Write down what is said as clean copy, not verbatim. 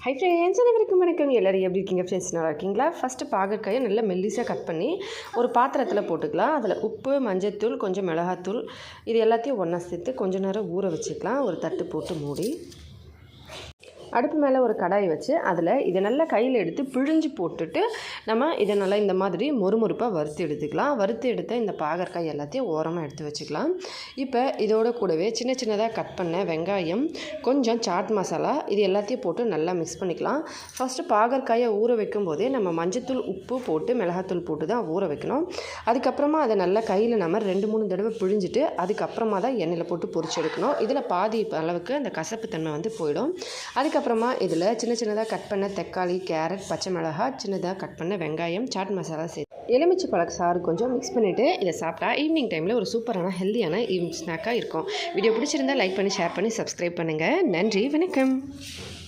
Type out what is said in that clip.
Hi friends, அனைவருக்கும் வணக்கம். எல்லோரும் எப்படி இருக்கீங்க ஃப்ரெண்ட்ஸ்? நல்லா இருக்கீங்களா? ஃபஸ்ட்டு பாகற்காயை நல்லா மெல்லிசாக கட் பண்ணி ஒரு பாத்திரத்தில் போட்டுக்கலாம். அதில் உப்பு, மஞ்சத்தூள், கொஞ்சம் மிளகாத்தூள் இது எல்லாத்தையும் ஒன்றா சேர்த்து கொஞ்சம் நேரம் ஊற வச்சுக்கலாம். ஒரு தட்டு போட்டு மூடி அடுப்பு மேலே ஒரு கடாய் வச்சு அதில் இதை நல்லா கையில் எடுத்து பிழிஞ்சு போட்டுட்டு நம்ம இதை நல்லா இந்த மாதிரி மொறுமொறுப்பாக வறுத்து எடுத்துக்கலாம். வறுத்து எடுத்த இந்த பாகற்காய் எல்லாத்தையும் ஓரமாக எடுத்து வச்சுக்கலாம். இப்போ இதோட கூடவே சின்ன சின்னதாக கட் பண்ண வெங்காயம், கொஞ்சம் சாட் மசாலா இது எல்லாத்தையும் போட்டு நல்லா மிக்ஸ் பண்ணிக்கலாம். ஃபஸ்ட்டு பாகற்காயை ஊற வைக்கும் போதே நம்ம மஞ்சத்தூள், உப்பு போட்டு மிளகாத்தூள் போட்டு தான் ஊற வைக்கணும். அதுக்கப்புறமா அதை நல்லா கையில் நம்ம 2-3 தடவை பிழிஞ்சிட்டு அதுக்கப்புறமா தான் எண்ணெயில் போட்டு பொரிச்சு எடுக்கணும். இதில் பாதி அளவுக்கு அந்த கசப்பு தன்மை வந்து போயிடும். அதுக்கப்புறமா இதில் சின்ன சின்னதாக கட் பண்ண தக்காளி, கேரட், பச்சை மிளகாய், சின்னதாக கட் பண்ண வெங்காயம், சாட் மசாலா சேர்த்து எலுமிச்சை பழ சாறு கொஞ்சம் மிக்ஸ் பண்ணிவிட்டு இதை சாப்பிட்டா ஈவினிங் டைமில் ஒரு சூப்பரான ஹெல்த்தியான ஈவினிங் ஸ்நாக்காக இருக்கும். வீடியோ பிடிச்சிருந்தால் லைக் பண்ணி, ஷேர் பண்ணி, சப்ஸ்கிரைப் பண்ணுங்கள். நன்றி, வணக்கம்.